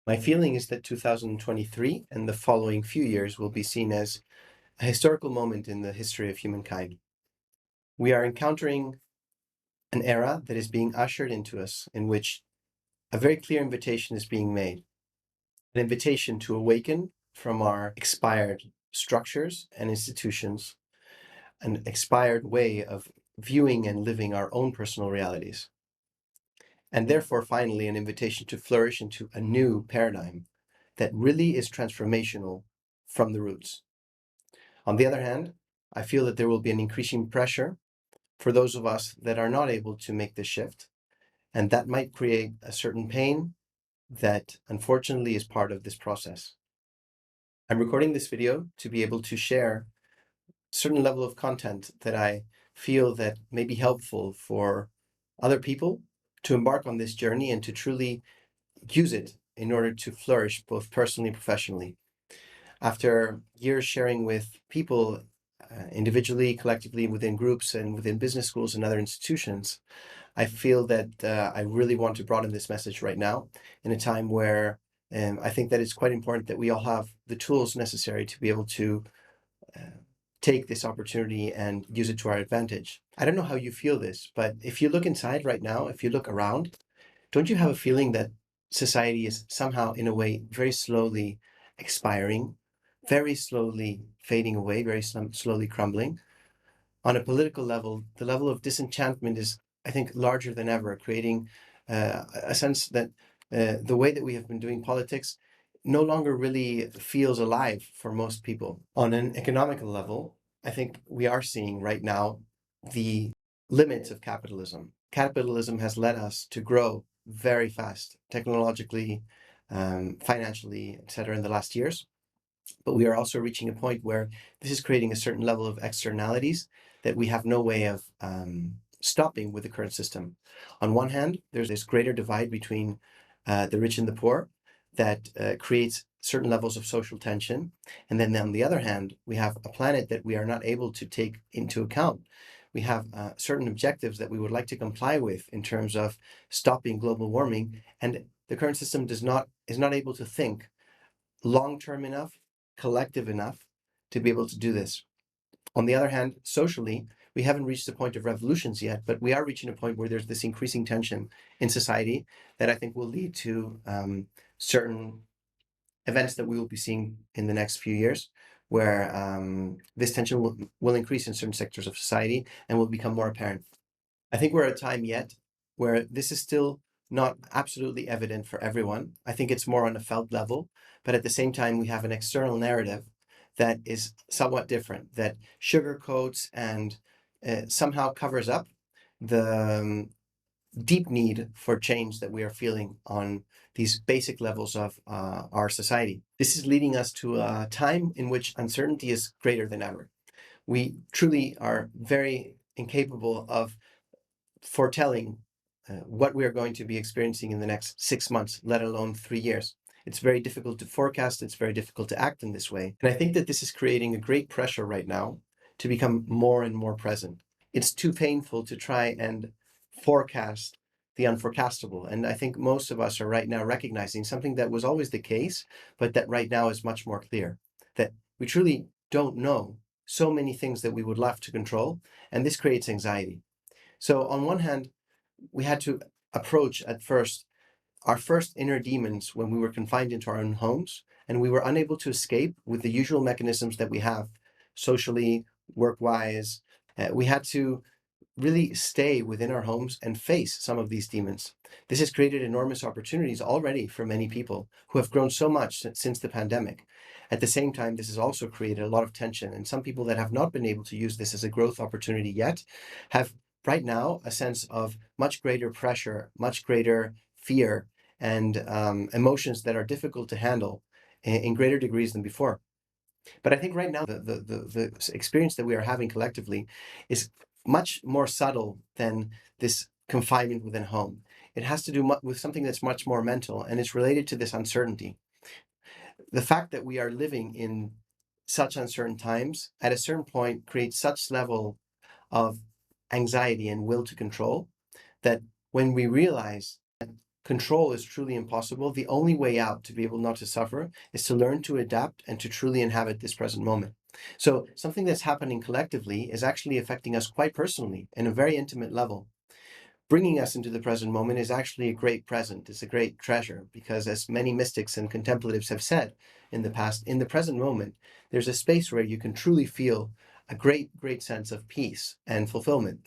My feeling is that 2023 and the following few years will be seen as a historical moment in the history of humankind. We are encountering an era that is being ushered into us, in which a very clear invitation is being made, an invitation to awaken from our expired structures and institutions, an expired way of viewing and living our own personal realities, and therefore finally an invitation to flourish into a new paradigm that really is transformational from the roots. On the other hand, I feel that there will be an increasing pressure for those of us that are not able to make this shift, and that might create a certain pain that unfortunately is part of this process. I'm recording this video to be able to share a certain level of content that I feel that may be helpful for other people to embark on this journey and to truly use it in order to flourish both personally and professionally. After years sharing with people individually, collectively, within groups and within business schools and other institutions, I feel that I really want to broaden this message right now in a time where I think that it's quite important that we all have the tools necessary to be able to take this opportunity and use it to our advantage. I don't know how you feel this, but if you look inside right now, if you look around, don't you have a feeling that society is somehow, in a way, very slowly expiring, very slowly fading away, very slowly crumbling? On a political level, the level of disenchantment is, I think, larger than ever, creating a sense that the way that we have been doing politics no longer really feels alive for most people. On an economical level, I think we are seeing right now the limits of capitalism. Capitalism has led us to grow very fast, technologically, financially, etc., in the last years. But we are also reaching a point where this is creating a certain level of externalities that we have no way of stopping with the current system. On one hand, there's this greater divide between the rich and the poor that creates certain levels of social tension. And then on the other hand, we have a planet that we are not able to take into account. We have certain objectives that we would like to comply with in terms of stopping global warming, and the current system is not able to think long-term enough, collective enough to be able to do this. On the other hand, socially, we haven't reached the point of revolutions yet, but we are reaching a point where there's this increasing tension in society that I think will lead to certain events that we will be seeing in the next few years, where this tension will increase in certain sectors of society and will become more apparent. I think we're at a time yet where this is still not absolutely evident for everyone. I think it's more on a felt level, but at the same time, we have an external narrative that is somewhat different, that sugarcoats and somehow covers up the deep need for change that we are feeling on these basic levels of our society. This is leading us to a time in which uncertainty is greater than ever. We truly are very incapable of foretelling what we are going to be experiencing in the next 6 months, let alone 3 years. It's very difficult to forecast. It's very difficult to act in this way. And I think that this is creating a great pressure right now to become more and more present. It's too painful to try and forecast the unforecastable. And I think most of us are right now recognizing something that was always the case, but that right now is much more clear, that we truly don't know so many things that we would love to control. And this creates anxiety. So on one hand, we had to approach at first our first inner demons when we were confined into our own homes, and we were unable to escape with the usual mechanisms that we have socially, work-wise. We had to really stay within our homes and face some of these demons. This has created enormous opportunities already for many people who have grown so much since the pandemic. At the same time, this has also created a lot of tension, and some people that have not been able to use this as a growth opportunity yet have right now a sense of much greater pressure, much greater fear, and emotions that are difficult to handle in greater degrees than before. But I think right now the experience that we are having collectively is much more subtle than this confinement within home. It has to do with something that's much more mental, and it's related to this uncertainty. The fact that we are living in such uncertain times at a certain point creates such level of anxiety and will to control that when we realize that control is truly impossible, the only way out to be able not to suffer is to learn to adapt and to truly inhabit this present moment. So something that's happening collectively is actually affecting us quite personally in a very intimate level. Bringing us into the present moment is actually a great present. It's a great treasure because, as many mystics and contemplatives have said in the past, in the present moment, there's a space where you can truly feel a great sense of peace and fulfillment.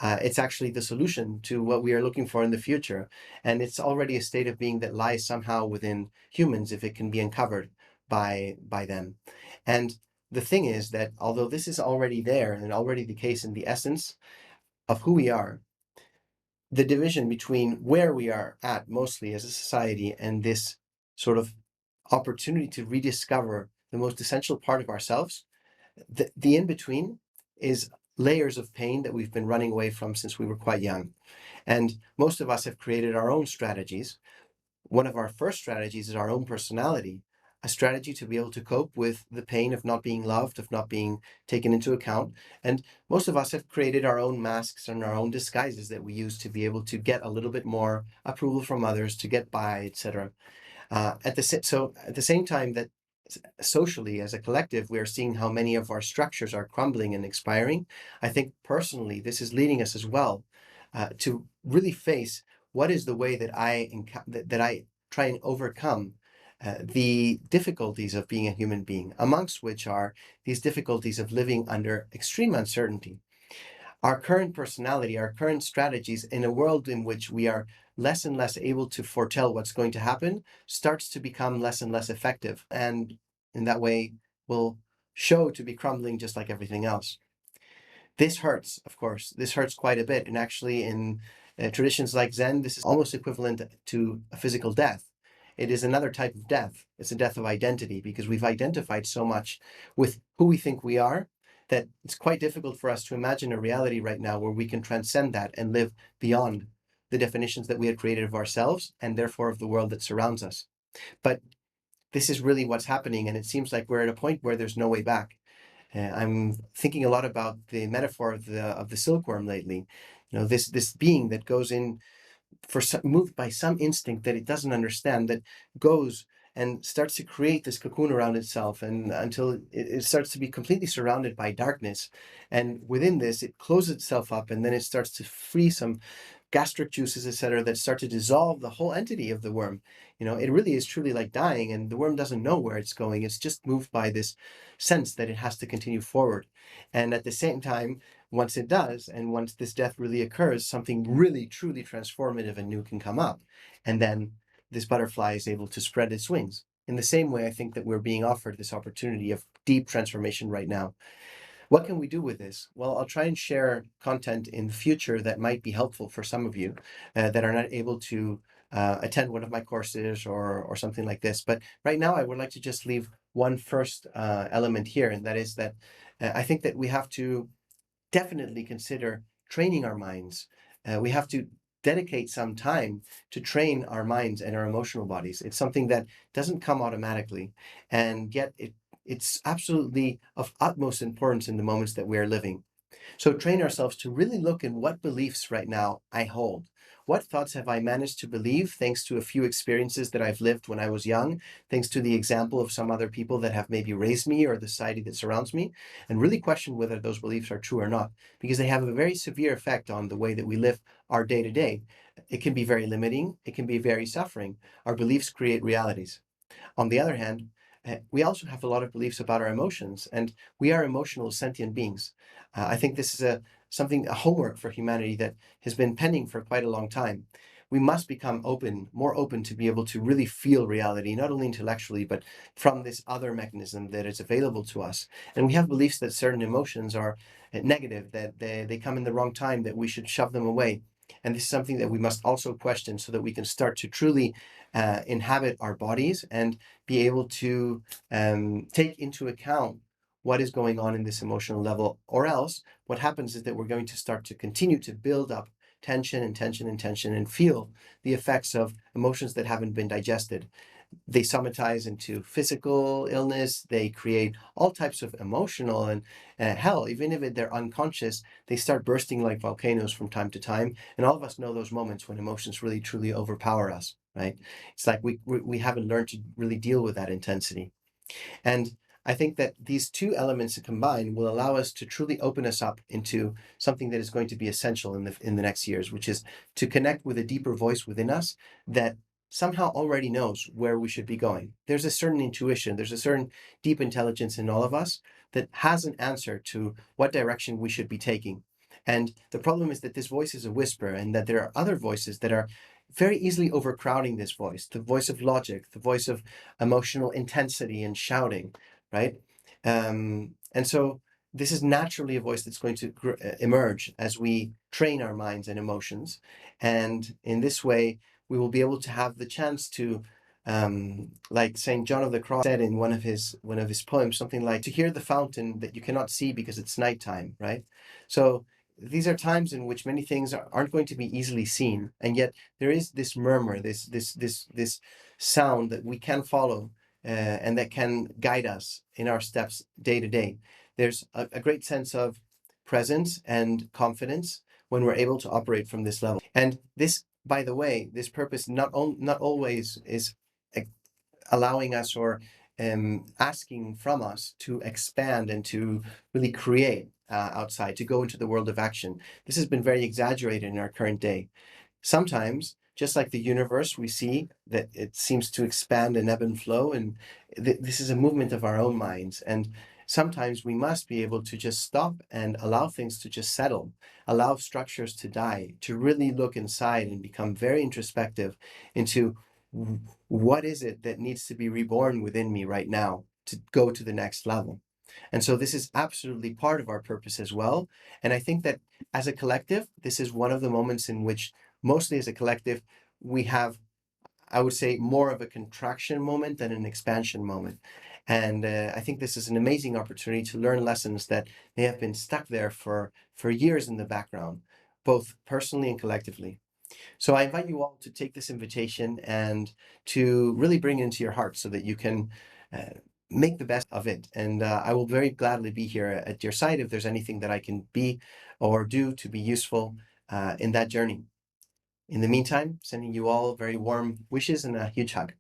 It's actually the solution to what we are looking for in the future. And it's already a state of being that lies somehow within humans if it can be uncovered by them. And the thing is that although this is already there and already the case in the essence of who we are, the division between where we are at mostly as a society and this sort of opportunity to rediscover the most essential part of ourselves, the in between is layers of pain that we've been running away from since we were quite young. And most of us have created our own strategies. One of our first strategies is our own personality, a strategy to be able to cope with the pain of not being loved, of not being taken into account. And most of us have created our own masks and our own disguises that we use to be able to get a little bit more approval from others, to get by, etc. At the same time that socially as a collective we are seeing how many of our structures are crumbling and expiring, I think personally this is leading us as well to really face what is the way that I try and overcome the difficulties of being a human being, amongst which are these difficulties of living under extreme uncertainty. Our current personality, our current strategies in a world in which we are less and less able to foretell what's going to happen starts to become less and less effective, and in that way will show to be crumbling just like everything else. This hurts, of course. This hurts quite a bit. And actually, in traditions like Zen, this is almost equivalent to a physical death. It is another type of death. It's a death of identity because we've identified so much with who we think we are that it's quite difficult for us to imagine a reality right now where we can transcend that and live beyond the definitions that we had created of ourselves and therefore of the world that surrounds us. But this is really what's happening, and it seems like we're at a point where there's no way back. I'm thinking a lot about the metaphor of the silkworm lately. You know, this being that goes in moved by some instinct that it doesn't understand, that goes and starts to create this cocoon around itself, and until it starts to be completely surrounded by darkness. And within this, it closes itself up, and then it starts to free some gastric juices, etc., that start to dissolve the whole entity of the worm. You know, it really is truly like dying, and the worm doesn't know where it's going. It's just moved by this sense that it has to continue forward. And at the same time, once it does, and once this death really occurs, something really truly transformative and new can come up. And then this butterfly is able to spread its wings. In the same way, I think that we're being offered this opportunity of deep transformation right now. What can we do with this? Well, I'll try and share content in the future that might be helpful for some of you that are not able to attend one of my courses or something like this. But right now, I would like to just leave one first element here, and that is that I think that we have to definitely consider training our minds. We have to dedicate some time to train our minds and our emotional bodies. It's something that doesn't come automatically, and yet it's absolutely of utmost importance in the moments that we are living. So train ourselves to really look in what beliefs right now I hold. What thoughts have I managed to believe thanks to a few experiences that I've lived when I was young, thanks to the example of some other people that have maybe raised me or the society that surrounds me, and really question whether those beliefs are true or not, because they have a very severe effect on the way that we live our day to day. It can be very limiting, it can be very suffering. Our beliefs create realities. On the other hand, we also have a lot of beliefs about our emotions, and we are emotional sentient beings. I think this is a homework for humanity that has been pending for quite a long time. We must become more open to be able to really feel reality, not only intellectually, but from this other mechanism that is available to us. And we have beliefs that certain emotions are negative, that they come in the wrong time, that we should shove them away. And this is something that we must also question so that we can start to truly inhabit our bodies and be able to take into account what is going on in this emotional level. Or else what happens is that we're going to start to continue to build up tension and tension and tension and feel the effects of emotions that haven't been digested. They somatize into physical illness. They create all types of emotional and hell, even if they're unconscious, they start bursting like volcanoes from time to time. And all of us know those moments when emotions really truly overpower us, right? It's like we haven't learned to really deal with that intensity. And I think that these two elements combined will allow us to truly open us up into something that is going to be essential in the next years, which is to connect with a deeper voice within us that somehow already knows where we should be going. There's a certain intuition, there's a certain deep intelligence in all of us that has an answer to what direction we should be taking. And the problem is that this voice is a whisper, and that there are other voices that are very easily overcrowding this voice, the voice of logic, the voice of emotional intensity and shouting, right? And so this is naturally a voice that's going to emerge as we train our minds and emotions. And in this way, we will be able to have the chance to, like Saint John of the Cross said in one of his poems, something like, to hear the fountain that you cannot see because it's nighttime, right? So these are times in which many things aren't going to be easily seen, and yet there is this murmur, this sound that we can follow, and that can guide us in our steps day to day. There's a great sense of presence and confidence when we're able to operate from this level. And this, by the way, this purpose not always is allowing us or asking from us to expand and to really create outside, to go into the world of action. This has been very exaggerated in our current day. Sometimes, just like the universe, we see that it seems to expand and ebb and flow, and this is a movement of our own minds. And sometimes we must be able to just stop and allow things to just settle, allow structures to die, to really look inside and become very introspective into what is it that needs to be reborn within me right now to go to the next level. And so this is absolutely part of our purpose as well. And I think that as a collective, this is one of the moments in which, mostly as a collective, we have, I would say, more of a contraction moment than an expansion moment. And I think this is an amazing opportunity to learn lessons that may have been stuck there for years in the background, both personally and collectively. So I invite you all to take this invitation and to really bring it into your heart so that you can uh, make the best of it. And I will very gladly be here at your side if there's anything that I can be or do to be useful in that journey. In the meantime, sending you all very warm wishes and a huge hug.